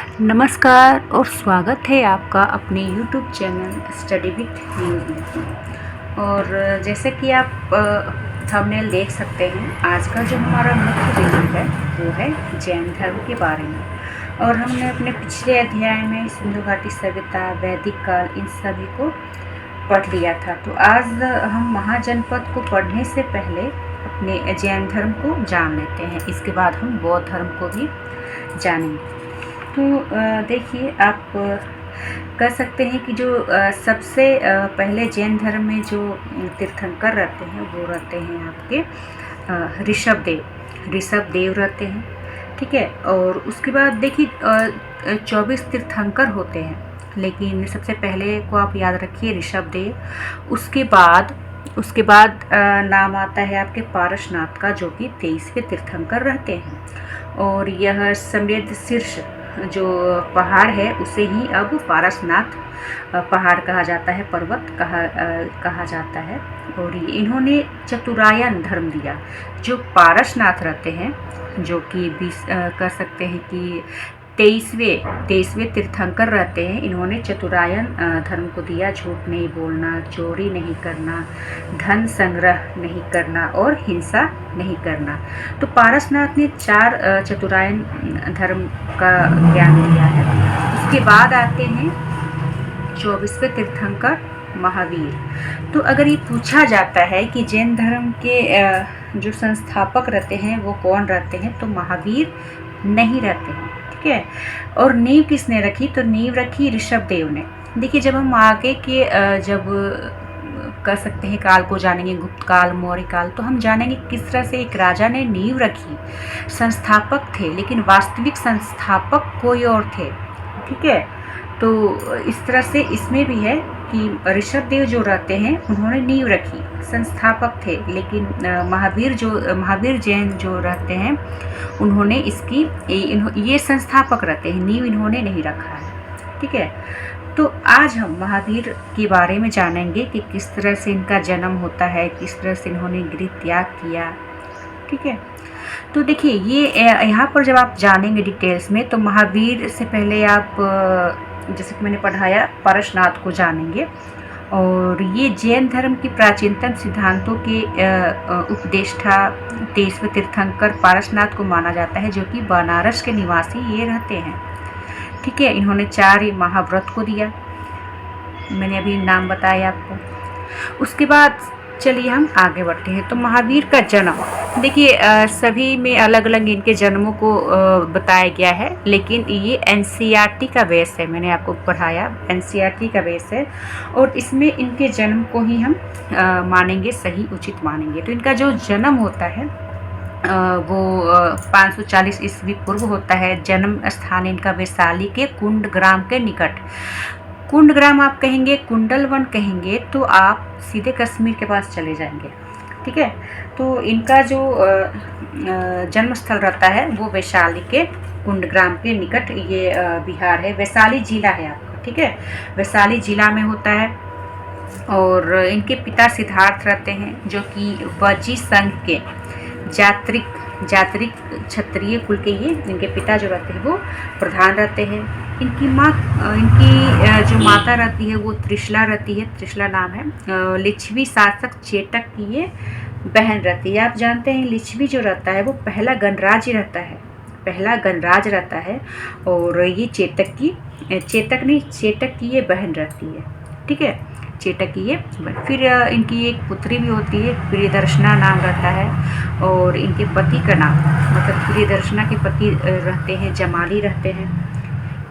नमस्कार और स्वागत है आपका अपने YouTube channel study with news में। और जैसे कि आप थंबनेल देख सकते हैं, आज का जो हमारा मुख्य बिंदु है वो है जैन धर्म के बारे में। और हमने अपने पिछले अध्याय में सिंधु घाटी सभ्यता, वैदिक काल, इन सभी को पढ़ लिया था। तो आज हम महाजनपद को पढ़ने से पहले अपने जैन धर्म को जान लेते हैं। इसके बाद हम बौद्ध धर्म को भी जानेंगे। तो देखिए, आप कह सकते हैं कि जो सबसे पहले जैन धर्म में जो तीर्थंकर रहते हैं वो रहते हैं आपके ऋषभ देव रहते हैं, ठीक है। और उसके बाद देखिए 24 तीर्थंकर होते हैं, लेकिन सबसे पहले को आप याद रखिए ऋषभ देव। उसके बाद नाम आता है आपके पारसनाथ का, जो कि 23वें तीर्थंकर रहते हैं। और यह समृद्ध शीर्ष जो पहाड़ है उसे ही अब पारसनाथ पहाड़ कहा जाता है, पर्वत कहा जाता है। और इन्होंने चतुरायन धर्म दिया। जो पारसनाथ रहते हैं, जो कि कह सकते हैं कि 23वें तीर्थंकर रहते हैं, इन्होंने चतुरायन धर्म को दिया। झूठ नहीं बोलना, चोरी नहीं करना, धन संग्रह नहीं करना और हिंसा नहीं करना। तो पारसनाथ ने 4 चतुरायन धर्म का ज्ञान दिया है। उसके बाद आते हैं 24वें तीर्थंकर महावीर। तो अगर ये पूछा जाता है कि जैन धर्म के जो संस्थापक रहते हैं वो कौन रहते हैं, तो महावीर नहीं रहते हैं, ठीक है। और नींव किसने रखी, तो नींव रखी ऋषभ देव ने। देखिए, जब हम आगे के जब कह सकते हैं काल को जानेंगे, गुप्त काल, मौर्य काल, तो हम जानेंगे किस तरह से एक राजा ने नींव रखी। संस्थापक थे, लेकिन वास्तविक संस्थापक कोई और थे, ठीक है। तो इस तरह से इसमें भी है कि ऋषभ देव जो रहते हैं उन्होंने नींव रखी, संस्थापक थे, लेकिन महावीर जैन जो रहते हैं उन्होंने ये संस्थापक रहते हैं, नींव इन्होंने नहीं रखा है, ठीक है। तो आज हम महावीर के बारे में जानेंगे कि किस तरह से इनका जन्म होता है, किस तरह से इन्होंने गृह त्याग किया, ठीक है। तो देखिए, ये यहाँ पर जब आप जानेंगे डिटेल्स में, तो महावीर से पहले आप जैसे कि मैंने पढ़ाया पारसनाथ को जानेंगे। और ये जैन धर्म की प्राचीनतम सिद्धांतों के उपदेष्टा 23वें तीर्थंकर पारसनाथ को माना जाता है, जो कि बनारस के निवासी ये रहते हैं, ठीक है। इन्होंने 4 महाव्रत को दिया, मैंने अभी नाम बताया आपको। उसके बाद चलिए हम आगे बढ़ते हैं। तो महावीर का जन्म, देखिए सभी में अलग अलग इनके जन्मों को बताया गया है, लेकिन ये एनसीईआरटी का बेस है, मैंने आपको पढ़ाया एनसीईआरटी का बेस है। और इसमें इनके जन्म को ही हम मानेंगे, सही उचित मानेंगे। तो इनका जो जन्म होता है वो 540 ईस्वी पूर्व होता है। जन्म स्थान इनका वैशाली के कुंडग्राम के निकट। कुंडग्राम आप कहेंगे, कुंडलवन कहेंगे, तो आप सीधे कश्मीर के पास चले जाएंगे, ठीक है। तो इनका जो जन्म स्थल रहता है वो वैशाली के कुंडग्राम के निकट, ये बिहार है, वैशाली जिला है आपका, ठीक है, वैशाली जिला में होता है। और इनके पिता सिद्धार्थ रहते हैं, जो कि वजी संघ के जात्रिक क्षत्रिय कुल के ये इनके पिता जो रहते हैं वो प्रधान रहते हैं। इनकी जो माता रहती है वो त्रिशला रहती है, त्रिशला नाम है। लिच्छवी शासक चेतक की ये बहन रहती है। आप जानते हैं लिच्छवी जो रहता है वो पहला गणराज रहता है। और ये चेतक की ये बहन रहती है, ठीक है, चेतक की ये। फिर इनकी एक पुत्री भी होती है, प्रियदर्शना नाम रहता है। और इनके पति का नाम, मतलब प्रियदर्शना के पति रहते हैं जमाली रहते हैं,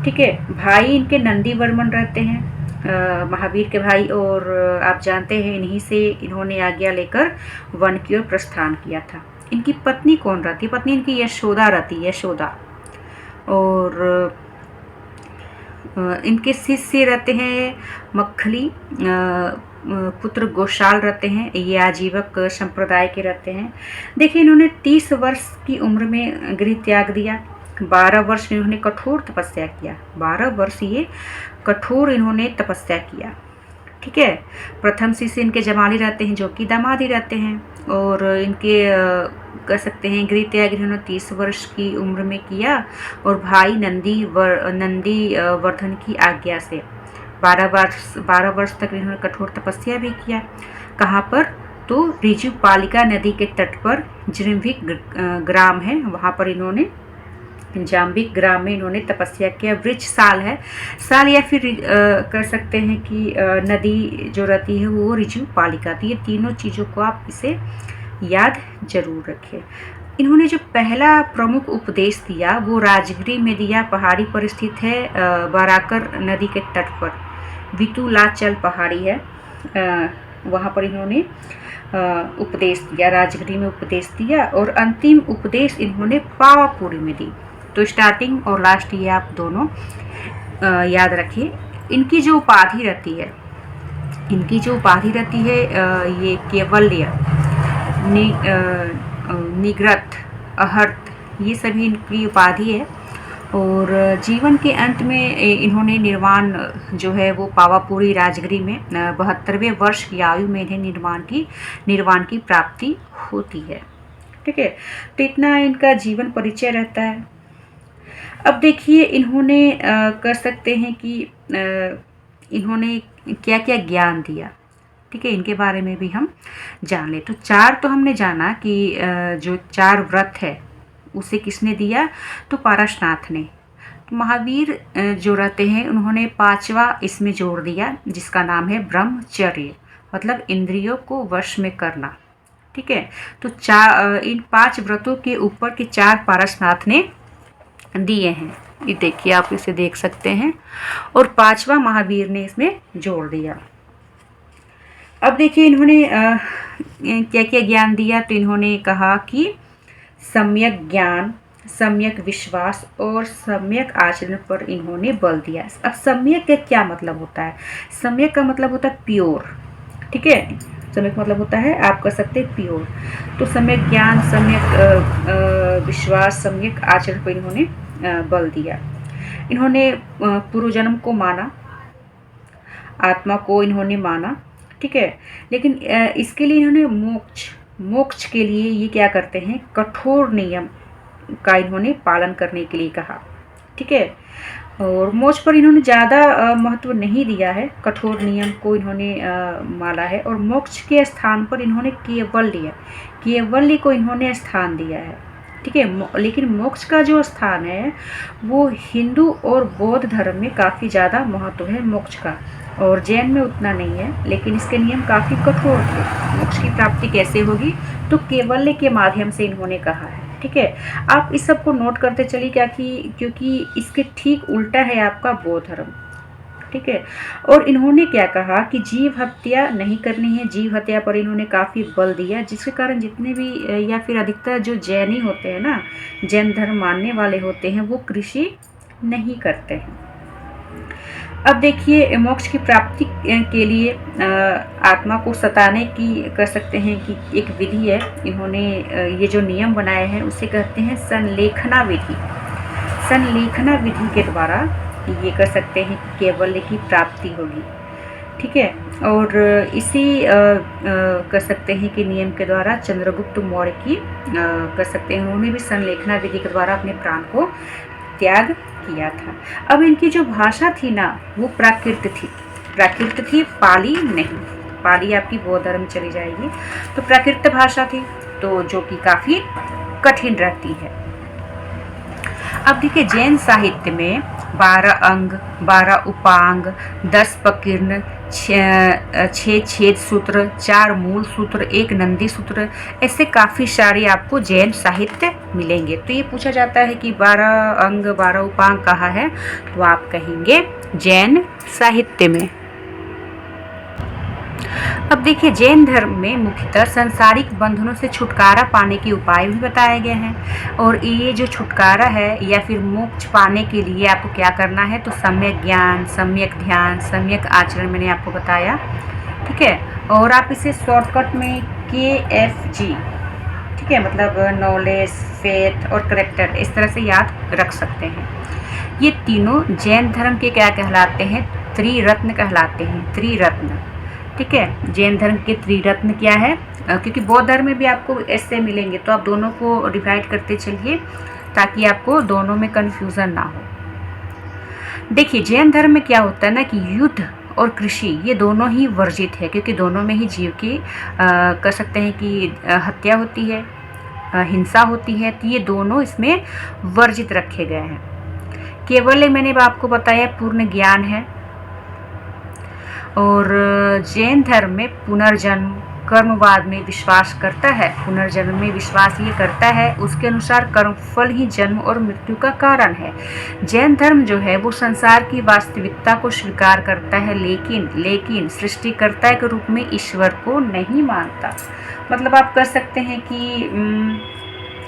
ठीक है। भाई इनके नंदीवर्मन रहते हैं, महावीर के भाई। और आप जानते हैं इन्हीं से इन्होंने आज्ञा लेकर वन की ओर प्रस्थान किया था। इनकी पत्नी कौन रहती है, पत्नी इनकी यशोदा रहती है, यशोदा। और इनके शिष्य रहते हैं मक्खली पुत्र गोशाल रहते हैं, ये आजीवक संप्रदाय के रहते हैं। देखिए, इन्होंने 30 वर्ष की उम्र में गृह त्याग दिया। 12 वर्ष इन्होंने कठोर तपस्या किया, 12 वर्ष ये कठोर इन्होंने तपस्या किया, ठीक है। प्रथम शिष्य इनके जमाली रहते हैं, जो कि दामाद ही रहते हैं। और इनके कह सकते हैं गृह त्याग इन्होंने 30 वर्ष की उम्र में किया, और भाई नंदी वर्धन की आज्ञा से 12 वर्ष तक इन्होंने कठोर तपस्या भी किया। कहाँ पर? तो ऋजुपालिका नदी के तट पर जाम्बिक ग्राम है, वहाँ पर इन्होंने जाम्बिक ग्राम में इन्होंने तपस्या किया। वृक्ष साल है, साल या फिर कर सकते हैं कि नदी जो रहती है वो ऋजुपालिका। तो ये तीनों चीज़ों को आप इसे याद जरूर रखें। इन्होंने जो पहला प्रमुख उपदेश दिया वो राजगिरी में दिया, पहाड़ी पर स्थित है, बाराकर नदी के तट पर। वितुलाचल पहाड़ी है, वहाँ पर इन्होंने उपदेश दिया, राजगिरी में उपदेश दिया। और अंतिम उपदेश इन्होंने पावापुरी में दी। तो स्टार्टिंग और लास्ट ये आप दोनों याद रखिए। इनकी जो उपाधि रहती है, ये केवल्य, निग्रत, अहर्त, ये सभी इनकी उपाधि है। और जीवन के अंत में इन्होंने निर्वाण जो है वो पावापुरी राजगिरी में 72वें वर्ष की आयु में इन्हें निर्वाण की प्राप्ति होती है। ठीक है, तो इतना इनका जीवन परिचय रहता है। अब देखिए इन्होंने कर सकते हैं कि इन्होंने क्या क्या ज्ञान दिया। ठीक है, इनके बारे में भी हम जान लें। तो 4 तो हमने जाना कि जो 4 व्रत है उसे किसने दिया? तो पारसनाथ ने। तो महावीर जो रहते हैं उन्होंने 5वां इसमें जोड़ दिया, जिसका नाम है ब्रह्मचर्य, मतलब इंद्रियों को वश में करना। ठीक है, तो इन 5 व्रतों के ऊपर के 4 पारसनाथ ने दिए हैं। ये देखिए, आप इसे देख सकते हैं। और 5वां महावीर ने इसमें जोड़ दिया। अब देखिए इन्होंने क्या क्या ज्ञान दिया। तो इन्होंने कहा कि सम्यक ज्ञान, सम्यक विश्वास और सम्यक आचरण पर इन्होंने बल दिया। अब सम्यक का क्या मतलब होता है? सम्यक का मतलब होता है प्योर। ठीक है, सम्यक मतलब होता है, आप कह सकते हैं प्योर। तो सम्यक ज्ञान, सम्यक विश्वास, सम्यक आचरण पर इन्होंने बल दिया। इन्होंने पूर्व जन्म को माना, आत्मा को इन्होंने माना। ठीक है, लेकिन इसके लिए इन्होंने मोक्ष के लिए ये क्या करते हैं, कठोर नियम का इन्होंने पालन करने के लिए कहा। ठीक है, और मोक्ष पर इन्होंने ज़्यादा महत्व नहीं दिया है, कठोर नियम को इन्होंने माना है। और मोक्ष के स्थान पर इन्होंने केवल्य को इन्होंने स्थान दिया है। ठीक है, लेकिन मोक्ष का जो स्थान है वो हिंदू और बौद्ध धर्म में काफ़ी ज़्यादा महत्व है मोक्ष का, और जैन में उतना नहीं है। लेकिन इसके नियम काफ़ी कठोर थे। मोक्ष की प्राप्ति कैसे होगी? तो केवल्य के माध्यम से इन्होंने कहा है। ठीक है, आप इस सब को नोट करते चलिए, क्योंकि इसके ठीक उल्टा है आपका बौद्ध धर्म। ठीक है, और इन्होंने क्या कहा कि जीव हत्या नहीं करनी है। जीव हत्या पर इन्होंने काफ़ी बल दिया, जिसके कारण जितने भी या फिर अधिकतर जो जैनी होते हैं ना, जैन धर्म मानने वाले होते हैं, वो कृषि नहीं करते हैं। अब देखिए मोक्ष की प्राप्ति के लिए आत्मा को सताने की कह सकते हैं कि एक विधि है। इन्होंने ये जो नियम बनाए हैं उसे कहते हैं संलेखना विधि। संलेखना विधि के द्वारा ये कर सकते हैं कि केवल्य की प्राप्ति होगी। ठीक है, और इसी कह सकते हैं कि नियम के द्वारा चंद्रगुप्त मौर्य की कह सकते हैं उन्होंने भी संलेखना विधि के द्वारा अपने प्राण को त्याग किया था। अब इनकी जो भाषा थी ना वो प्राकृत थी, पाली नहीं। पाली आपकी बौद्ध धर्म चली जाएगी। तो प्राकृत भाषा थी, तो जो कि काफ़ी कठिन रहती है। अब देखिए जैन साहित्य में 12 अंग, 12 उपांग, 10 प्रकीर्ण, 6 छेद सूत्र, 4 मूल सूत्र, 1 नंदी सूत्र, ऐसे काफ़ी सारे आपको जैन साहित्य मिलेंगे। तो ये पूछा जाता है कि 12 अंग 12 उपांग कहाँ है, तो आप कहेंगे जैन साहित्य में। अब देखिए जैन धर्म में मुख्यतः सांसारिक बंधनों से छुटकारा पाने के उपाय भी बताए गए हैं। और ये जो छुटकारा है या फिर मोक्ष पाने के लिए आपको क्या करना है, तो सम्यक ज्ञान, सम्यक ध्यान, सम्यक आचरण मैंने आपको बताया। ठीक है, और आप इसे शॉर्टकट में KFG, ठीक है, मतलब नॉलेज, फेथ और करेक्टर, इस तरह से याद रख सकते हैं। ये तीनों जैन धर्म के क्या कहलाते हैं, त्रिरत्न कहलाते हैं। त्रिरत्न ठीक है। जैन धर्म के त्रिरत्न क्या है, क्योंकि बौद्ध धर्म में भी आपको ऐसे मिलेंगे, तो आप दोनों को डिवाइड करते चलिए ताकि आपको दोनों में कन्फ्यूज़न ना हो। देखिए जैन धर्म में क्या होता है ना कि युद्ध और कृषि ये दोनों ही वर्जित है, क्योंकि दोनों में ही जीव की कह सकते हैं कि हत्या होती है, हिंसा होती है, तो ये दोनों इसमें वर्जित रखे गए हैं। केवल मैंने आपको बताया पूर्ण ज्ञान है। और जैन धर्म में पुनर्जन्म कर्मवाद में विश्वास करता है, पुनर्जन्म में विश्वास ये करता है, उसके अनुसार कर्मफल ही जन्म और मृत्यु का कारण है। जैन धर्म जो है वो संसार की वास्तविकता को स्वीकार करता है, लेकिन सृष्टिकर्ता के रूप में ईश्वर को नहीं मानता। मतलब आप कह सकते हैं कि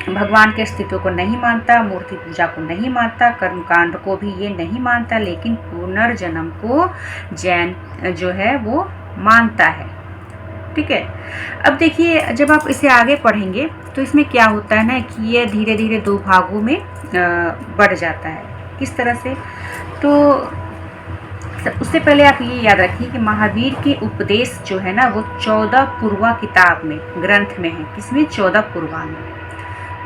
भगवान के अस्तित्व को नहीं मानता, मूर्ति पूजा को नहीं मानता, कर्मकांड को भी ये नहीं मानता, लेकिन पुनर्जन्म को जैन जो है वो मानता है। ठीक है। अब देखिए जब आप इसे आगे पढ़ेंगे तो इसमें क्या होता है ना कि ये धीरे धीरे दो भागों में बढ़ जाता है। किस तरह से, तो उससे पहले आप ये याद रखिए कि महावीर के उपदेश जो है ना वो 14 पूर्वा किताब में, ग्रंथ में है। किसमें? 14 पूर्वा में।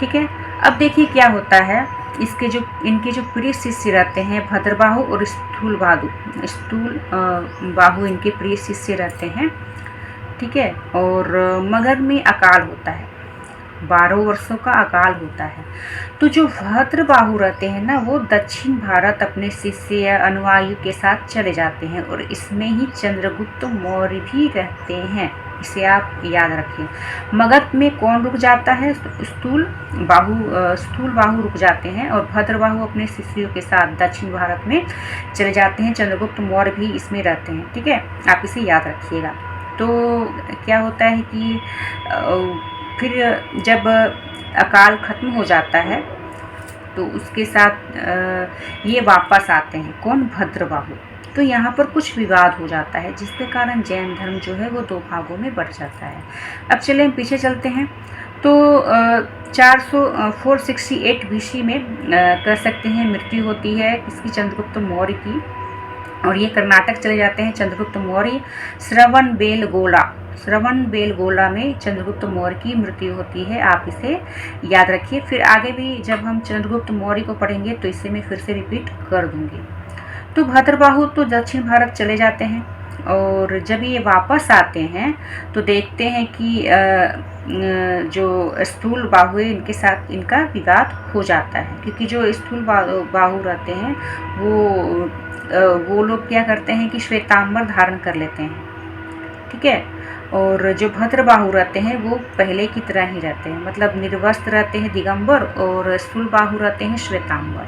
ठीक है। अब देखिए क्या होता है, इनके जो प्रिय शिष्य रहते हैं भद्रबाहु और स्थूल बाहु इनके प्रिय शिष्य रहते हैं। ठीक है। और मगध में अकाल होता है, 12 वर्षों का अकाल होता है। तो जो भद्रबाहु रहते हैं ना वो दक्षिण भारत अपने शिष्य या अनुयायी के साथ चले जाते हैं, और इसमें ही चंद्रगुप्त मौर्य भी रहते हैं। इसे आप याद रखिए। मगध में कौन रुक जाता है? स्थूल बाहु रुक जाते हैं, और भद्रबाहु अपने शिष्यों के साथ दक्षिण भारत में चले जाते हैं। चंद्रगुप्त मौर्य भी इसमें रहते हैं। ठीक है, आप इसे याद रखिएगा। तो क्या होता है कि फिर जब अकाल खत्म हो जाता है तो उसके साथ ये वापस आते हैं। कौन? भद्रबाहु। तो यहाँ पर कुछ विवाद हो जाता है, जिसके कारण जैन धर्म जो है वो दो भागों में बढ़ जाता है। अब चले हम पीछे चलते हैं। तो 468 BC में कह सकते हैं मृत्यु होती है इसकी, चंद्रगुप्त मौर्य की, और ये कर्नाटक चले जाते हैं चंद्रगुप्त मौर्य। श्रवणबेलगोला में चंद्रगुप्त मौर्य की मृत्यु होती है। आप इसे याद रखिए। फिर आगे भी जब हम चंद्रगुप्त मौर्य को पढ़ेंगे तो इसे मैं फिर से रिपीट कर दूंगी। तो भद्रबाहु तो दक्षिण भारत चले जाते हैं, और जब ये वापस आते हैं तो देखते हैं कि जो स्थूल बाहु है इनके साथ इनका विवाद हो जाता है, क्योंकि जो स्थूल बाहु रहते हैं वो लोग क्या करते हैं कि श्वेतांबर धारण कर लेते हैं। ठीक है। और जो भद्रबाहु रहते हैं वो पहले की तरह ही रहते हैं, मतलब निर्वस्त्र रहते हैं, दिगंबर, और स्थूल बाहु रहते हैं श्वेतांबर।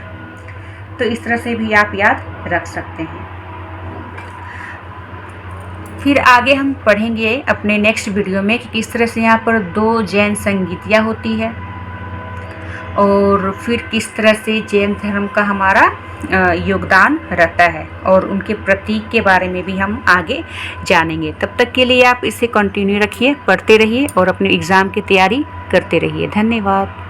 तो इस तरह से भी आप याद रख सकते हैं। फिर आगे हम पढ़ेंगे अपने नेक्स्ट वीडियो में कि किस तरह से यहाँ पर 2 जैन संगीतियाँ होती है, और फिर किस तरह से जैन धर्म का हमारा योगदान रहता है, और उनके प्रतीक के बारे में भी हम आगे जानेंगे। तब तक के लिए आप इसे कंटिन्यू रखिए, पढ़ते रहिए और अपने एग्ज़ाम की तैयारी करते रहिए। धन्यवाद।